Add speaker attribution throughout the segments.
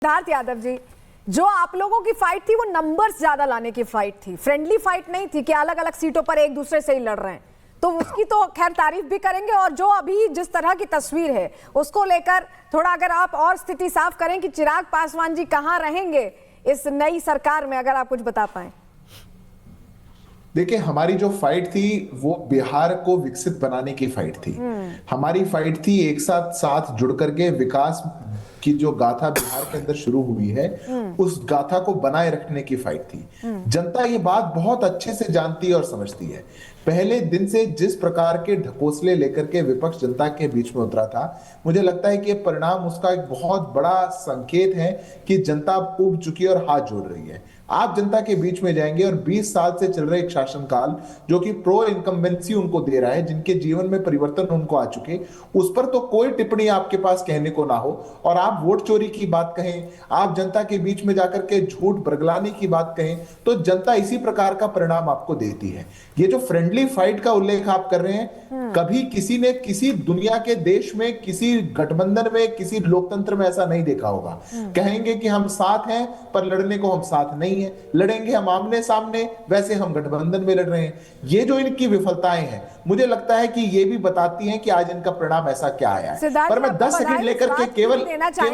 Speaker 1: सिद्धार्थ यादव जी, जो आप लोगों की फाइट थी वो नंबर्स ज्यादा लाने की फाइट थी, फ्रेंडली फाइट नहीं थी कि अलग अलग सीटों पर एक दूसरे से ही लड़ रहे हैं। तो उसकी तो खैर तारीफ भी करेंगे, और जो अभी जिस तरह की तस्वीर है उसको लेकर थोड़ा अगर आप और स्थिति साफ करें कि चिराग पासवान जी कहां रहेंगे इस नई सरकार में, अगर आप कुछ बता पाए।
Speaker 2: देखिए, हमारी जो फाइट थी वो बिहार को विकसित बनाने की फाइट थी। हमारी फाइट थी एक साथ साथ जुड़ करके विकास की जो गाथा बिहार के अंदर शुरू हुई है उस गाथा को बनाए रखने की फाइट थी। जनता ये बात बहुत अच्छे से जानती है और समझती है। पहले दिन से जिस प्रकार के ढकोसले लेकर के विपक्ष जनता के बीच में उतरा था, मुझे लगता है कि परिणाम उसका एक बहुत बड़ा संकेत है कि जनता ऊब चुकी है और हाथ जोड़ रही है। आप जनता के बीच में जाएंगे और 20 साल से चल रहे एक शासनकाल जो कि प्रो इनकम्बेंसी उनको दे रहा है, जिनके जीवन में परिवर्तन उनको आ चुके, उस पर तो कोई टिप्पणी आपके पास कहने को ना हो। और आप वोट चोरी की बात कहें, आप जनता के बीच में जाकर के झूठ बरगलाने की बात कहें, तो जनता इसी प्रकार का परिणाम आपको देती है। ये जो फ्रेंडली फाइट का उल्लेख आप कर रहे हैं, कभी किसी ने किसी दुनिया के देश में, किसी गठबंधन में, किसी लोकतंत्र में ऐसा नहीं देखा होगा। कहेंगे कि हम साथ हैं पर लड़ने को हम साथ नहीं है, लड़ेंगे हम आमने सामने, वैसे हम गठबंधन में लड़ रहे हैं। ये जो इनकी विफलताएं हैं, मुझे लगता है कि ये भी बताती हैं कि आज इनका परिणाम ऐसा क्या आया है। पर मैं 10 सेकंड लेकर के केवल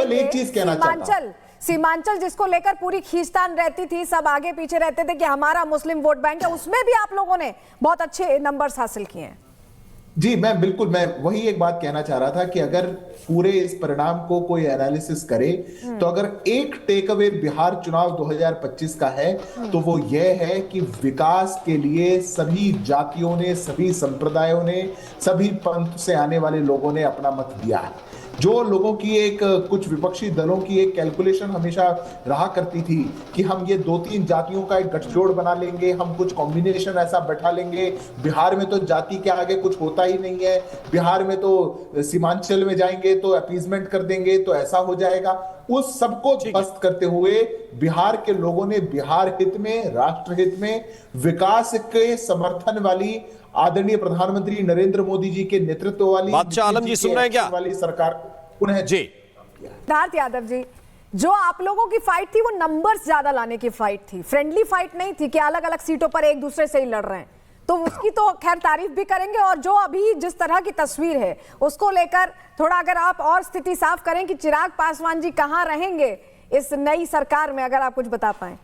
Speaker 2: एक चीज कहना चाहता हूं।
Speaker 1: सीमांचल जिसको लेकर पूरी खींचतान रहती थी, सब आगे पीछे रहते थे कि हमारा मुस्लिम वोट बैंक है, उसमें भी आप लोगों ने बहुत अच्छे नंबर्स हासिल किए हैं।
Speaker 2: जी, मैं वही एक बात कहना चाह रहा था कि अगर पूरे इस परिणाम को कोई एनालिसिस करे तो अगर एक टेक अवे बिहार चुनाव 2025 का है तो वो ये है कि विकास के लिए सभी जातियों ने, सभी संप्रदायों ने, सभी पंथ से आने वाले लोगों ने अपना मत दिया है। जो लोगों की एक, कुछ विपक्षी दलों की एक कैलकुलेशन हमेशा रहा करती थी कि हम ये 2-3 जातियों का एक गठजोड़ बना लेंगे, हम कुछ कॉम्बिनेशन ऐसा बैठा लेंगे, बिहार में तो जाति के आगे कुछ होता ही नहीं है, बिहार में तो सीमांचल में जाएंगे तो अपीजमेंट कर देंगे तो ऐसा हो जाएगा। उस सबको ध्वस्त करते हुए बिहार के लोगों ने बिहार हित में, राष्ट्र हित में, विकास के समर्थन वाली आदरणीय प्रधानमंत्री नरेंद्र मोदी जी के नेतृत्व वाली,
Speaker 3: बादशाह आलम जी सुन रहे हैं क्या?
Speaker 2: वाली सरकार उन्हें
Speaker 3: जी।
Speaker 1: सिद्धार्थ यादव जी, जो आप लोगों की फाइट थी वो नंबर्स ज्यादा लाने की फाइट थी, फ्रेंडली फाइट नहीं थी कि अलग अलग सीटों पर एक दूसरे से ही लड़ रहे हैं। तो उसकी तो खैर तारीफ भी करेंगे, और जो अभी जिस तरह की तस्वीर है उसको लेकर थोड़ा अगर आप और स्थिति साफ करें कि चिराग पासवान जी कहां रहेंगे इस नई सरकार में, अगर आप कुछ बता पाए।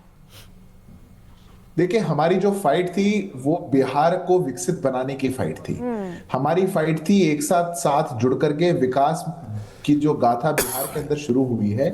Speaker 2: देखिए, हमारी जो फाइट थी वो बिहार को विकसित बनाने की फाइट थी। हमारी फाइट थी एक साथ साथ जुड़ करके विकास की जो गाथा बिहार के अंदर शुरू हुई है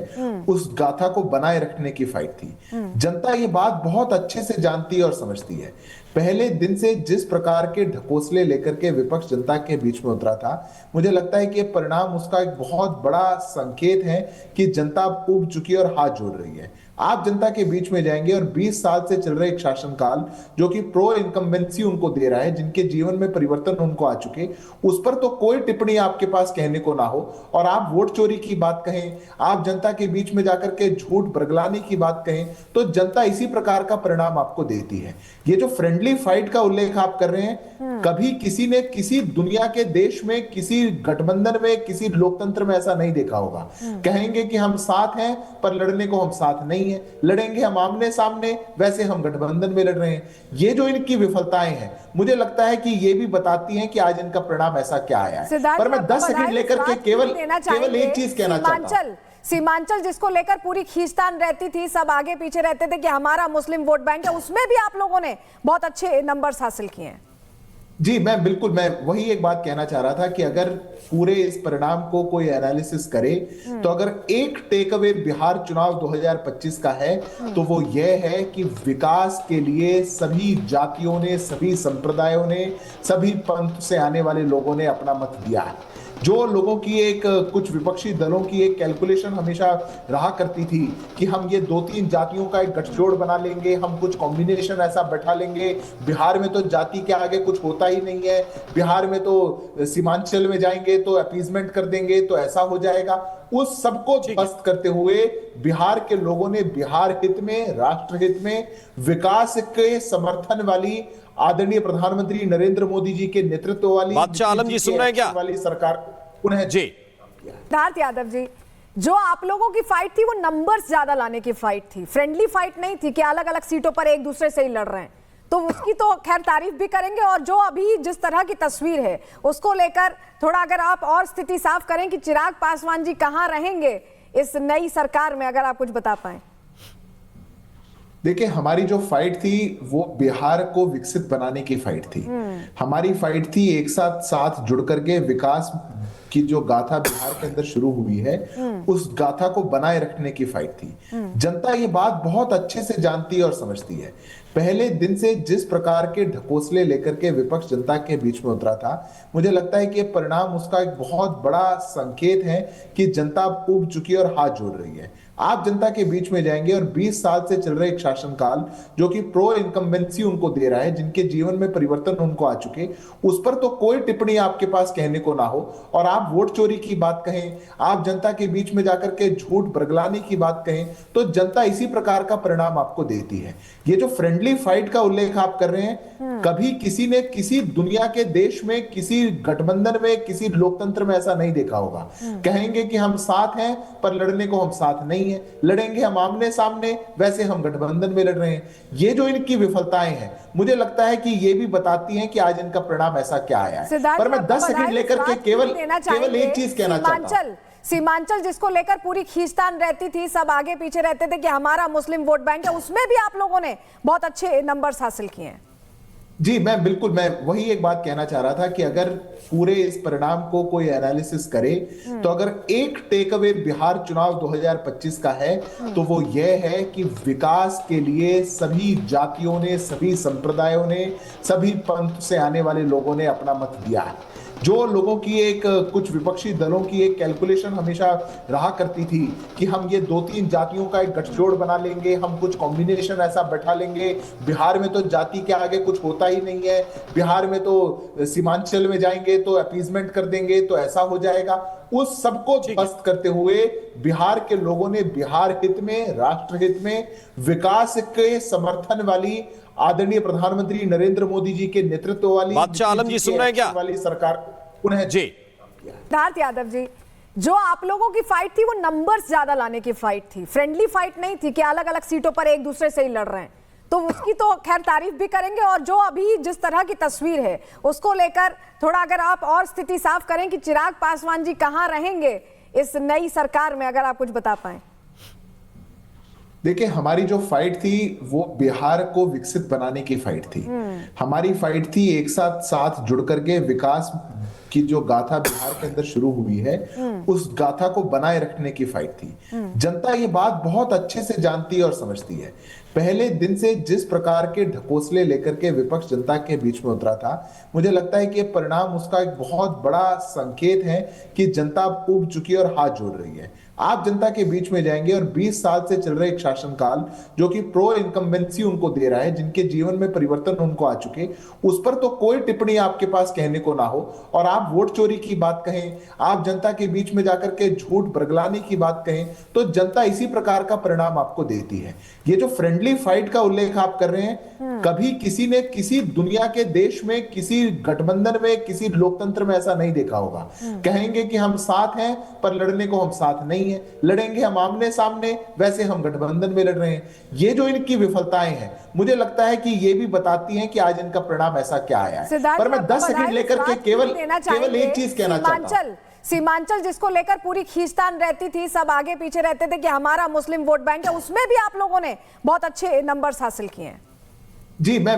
Speaker 2: उस गाथा को बनाए रखने की फाइट थी। जनता ये बात बहुत अच्छे से जानती है और समझती है। पहले दिन से जिस प्रकार के ढकोसले लेकर के विपक्ष जनता के बीच में उतरा था, मुझे लगता है कि परिणाम उसका एक बहुत बड़ा संकेत है कि जनता ऊब चुकी है और हाथ जोड़ रही है। आप जनता के बीच में जाएंगे और 20 साल से चल रहे एक शासनकाल जो कि प्रो इनकम्बेंसी उनको दे रहा है, जिनके जीवन में परिवर्तन उनको आ चुके, उस पर तो कोई टिप्पणी आपके पास कहने को ना हो। और आप वोट चोरी की बात कहें, आप जनता के बीच में जाकर के झूठ बरगलाने की बात कहें, तो जनता इसी प्रकार का परिणाम आपको देती है। ये जो फ्रेंडली फाइट का उल्लेख आप कर रहे हैं, कभी किसी ने किसी दुनिया के देश में, किसी गठबंधन में, किसी लोकतंत्र में ऐसा नहीं देखा होगा। कहेंगे कि हम साथ हैं पर लड़ने को हम साथ नहीं है, लड़ेंगे हम आमने सामने, वैसे हम गठबंधन में लड़ रहे हैं। ये जो इनकी विफलताएं हैं, मुझे लगता है कि ये भी बताती हैं कि आज इनका परिणाम ऐसा क्या आया है। पर मैं 10 सेकंड लेकर के केवल एक चीज कहना चाहता हूं।
Speaker 1: सीमांचल जिसको लेकर पूरी खींचतान रहती थी, सब आगे पीछे रहते थे कि हमारा मुस्लिम वोट बैंक है, उसमें भी आप लोगों ने बहुत अच्छे नंबर्स हासिल किए हैं।
Speaker 2: जी, मैं वही एक बात कहना चाह रहा था कि अगर पूरे इस परिणाम को कोई एनालिसिस करे तो अगर एक टेक अवे बिहार चुनाव 2025 का है तो वो ये है कि विकास के लिए सभी जातियों ने, सभी संप्रदायों ने, सभी पंथ से आने वाले लोगों ने अपना मत दिया है। जो लोगों की एक, कुछ विपक्षी दलों की एक कैलकुलेशन हमेशा रहा करती थी कि हम ये 2-3 जातियों का एक गठजोड़ बना लेंगे, हम कुछ कॉम्बिनेशन ऐसा बैठा लेंगे, बिहार में तो जाति के आगे कुछ होता ही नहीं है, बिहार में तो सीमांचल में जाएंगे तो अपीजमेंट कर देंगे तो ऐसा हो जाएगा। उस सबको ध्वस्त करते हुए बिहार के लोगों ने बिहार हित में, राष्ट्र हित में, विकास के समर्थन वाली आदरणीय प्रधानमंत्री नरेंद्र मोदी जी के नेतृत्व वाली,
Speaker 3: बादशाह आलम जी सुन रहे हैं क्या?
Speaker 2: वाली सरकार उन्हें।
Speaker 3: जी।
Speaker 1: सिद्धार्थ यादव जी, जो आप लोगों की फाइट थी वो नंबर्स ज्यादा लाने की फाइट थी, फ्रेंडली फाइट नहीं थी कि अलग अलग सीटों पर एक दूसरे से ही लड़ रहे हैं। तो उसकी तो खैर तारीफ भी करेंगे, और जो अभी जिस तरह की तस्वीर है उसको लेकर थोड़ा अगर आप और स्थिति साफ करें कि चिराग पासवान जी कहां रहेंगे इस नई सरकार में, अगर आप कुछ बता पाए।
Speaker 2: देखिए, हमारी जो फाइट थी वो बिहार को विकसित बनाने की फाइट थी। हमारी फाइट थी एक साथ साथ जुड़ करके विकास की जो गाथा बिहार के अंदर शुरू हुई है, उस गाथा को बनाए रखने की फाइट थी। जनता ये बात बहुत अच्छे से जानती है और समझती है। पहले दिन से जिस प्रकार के ढकोसले लेकर के विपक्ष जनता के बीच में उतरा था, मुझे लगता है कि परिणाम उसका एक बहुत बड़ा संकेत है कि जनता ऊब चुकी है और हाथ जोड़ रही है। आप जनता के बीच में जाएंगे और 20 साल से चल रहे एक शासनकाल जो कि प्रो इनकम्बेंसी उनको दे रहा है, जिनके जीवन में परिवर्तन उनको आ चुके, उस पर तो कोई टिप्पणी आपके पास कहने को ना हो, और आप वोट चोरी की बात कहें, आप जनता के बीच में जाकर के झूठ बरगलाने की बात कहें, तो जनता इसी प्रकार का परिणाम आपको देती है। ये जो फ्रेंडली फाइट का उल्लेख आप कर रहे हैं, कभी किसी ने किसी दुनिया के देश में, किसी गठबंधन में, किसी लोकतंत्र में ऐसा नहीं देखा होगा। कहेंगे कि हम साथ हैं पर लड़ने को हम साथ नहीं है, लड़ेंगे हम आमने सामने, वैसे हम गठबंधन में लड़ रहे हैं। ये जो इनकी विफलताएं हैं, मुझे लगता है कि ये भी बताती हैं कि आज इनका परिणाम ऐसा क्या आया है। पर मैं 10 सेकंड लेकर के केवल एक चीज कहना चाहता हूं।
Speaker 1: सीमांचल जिसको लेकर पूरी खींचतान रहती थी, सब आगे पीछे रहते थे कि हमारा मुस्लिम वोट बैंक है, उसमें भी आप लोगों ने बहुत अच्छे नंबर्स हासिल किए हैं।
Speaker 2: जी, मैं वही एक बात कहना चाह रहा था कि अगर पूरे इस परिणाम को कोई एनालिसिस करे, तो अगर एक टेक अवे बिहार चुनाव 2025 का है, तो वो ये है कि विकास के लिए सभी जातियों ने, सभी संप्रदायों ने, सभी पंथ से आने वाले लोगों ने अपना मत दिया है। जो लोगों की एक, कुछ विपक्षी दलों की एक कैलकुलेशन हमेशा रहा करती थी कि हम ये 2-3 जातियों का एक गठजोड़ बना लेंगे, हम कुछ कॉम्बिनेशन ऐसा बैठा लेंगे, बिहार में तो जाति के आगे कुछ होता ही नहीं है, बिहार में तो सीमांचल में जाएंगे तो अपीजमेंट कर देंगे तो ऐसा हो जाएगा, उस सबको ध्वस्त करते हुए बिहार के लोगों ने बिहार हित में, राष्ट्र हित में, विकास के समर्थन वाली आदरणीय प्रधानमंत्री नरेंद्र मोदी जी के नेतृत्व वाली,
Speaker 3: बादशाह आलम जी सुन रहे हैं क्या?
Speaker 2: वाली सरकार उन्हें
Speaker 3: जी।
Speaker 1: सिद्धार्थ यादव जी, जो आप लोगों की फाइट थी वो नंबर्स ज्यादा लाने की फाइट थी, फ्रेंडली फाइट नहीं थी कि अलग अलग सीटों पर एक दूसरे से ही लड़ रहे हैं। तो उसकी तो खैर तारीफ भी करेंगे, और जो अभी जिस तरह की तस्वीर है उसको लेकर थोड़ा अगर आप और स्थिति साफ करें कि चिराग पासवान जी कहां रहेंगे इस नई सरकार में, अगर आप कुछ बता पाए।
Speaker 2: देखिए, हमारी जो फाइट थी वो बिहार को विकसित बनाने की फाइट थी। हमारी फाइट थी एक साथ साथ जुड़ करके विकास की जो गाथा बिहार के अंदर शुरू हुई है, उस गाथा को बनाए रखने की फाइट थी। जनता ये बात बहुत अच्छे से जानती है और समझती है। पहले दिन से जिस प्रकार के ढकोसले लेकर के विपक्ष जनता के बीच में उतरा था, मुझे लगता है कि परिणाम उसका एक बहुत बड़ा संकेत है कि जनता ऊब चुकी है और हाथ जोड़ रही है। आप जनता के बीच में जाएंगे और 20 साल से चल रहे एक शासनकाल जो कि प्रो इनकम्बेंसी उनको दे रहा है, जिनके जीवन में परिवर्तन उनको आ चुके, उस पर तो कोई टिप्पणी आपके पास कहने को ना हो, और आप वोट चोरी की बात कहें, आप जनता के बीच में जाकर के झूठ बरगलाने की बात कहें, तो जनता इसी प्रकार का परिणाम आपको देती है। ये जो फ्रेंडली फाइट का उल्लेख आप कर रहे हैं, कभी किसी ने किसी दुनिया के देश में, किसी गठबंधन में, किसी लोकतंत्र में ऐसा नहीं देखा होगा। कहेंगे कि हम साथ हैं पर लड़ने को हम साथ नहीं है, लड़ेंगे हम आमने सामने, वैसे हम गठबंधन में लड़ रहे हैं। ये जो इनकी विफलताएं हैं, मुझे लगता है कि ये भी बताती हैं कि आज इनका परिणाम ऐसा क्या आया है। पर मैं 10 सेकंड लेकर के केवल एक चीज कहना चाहता हूं।
Speaker 1: सीमांचल जिसको लेकर पूरी खींचतान रहती थी, सब आगे पीछे रहते थे कि हमारा मुस्लिम वोट बैंक है, उसमें भी आप लोगों ने बहुत अच्छे नंबर्स हासिल किए हैं।
Speaker 2: जी, मैं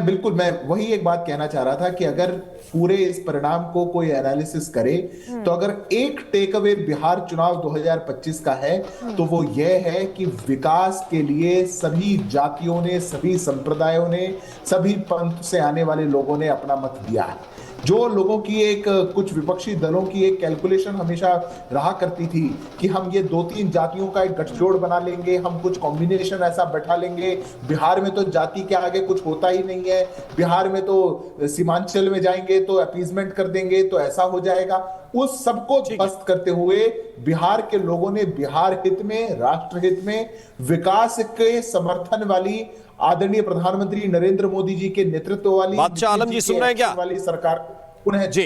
Speaker 2: वही एक बात कहना चाह रहा था कि अगर पूरे इस परिणाम को कोई एनालिसिस करे, तो अगर एक टेक अवे बिहार चुनाव 2025 का है, तो वो ये है कि विकास के लिए सभी जातियों ने, सभी संप्रदायों ने, सभी पंथ से आने वाले लोगों ने अपना मत दिया है। जो लोगों की एक, कुछ विपक्षी दलों की एक कैलकुलेशन हमेशा रहा करती थी कि हम ये 2-3 जातियों का एक गठजोड़ बना लेंगे, हम कुछ कॉम्बिनेशन ऐसा बैठा लेंगे, बिहार में तो जाति के आगे कुछ होता ही नहीं है, बिहार में तो सीमांचल में जाएंगे तो अपीजमेंट कर देंगे तो ऐसा हो जाएगा, उस सबको ध्वस्त करते हुए बिहार के लोगों ने बिहार हित में, राष्ट्र हित में, विकास के समर्थन वाली आदरणीय प्रधानमंत्री नरेंद्र मोदी जी के नेतृत्व वाली,
Speaker 3: बादशाह आलम जी सुन रहे हैं क्या?
Speaker 2: वाली सरकार उन्हें
Speaker 3: जी।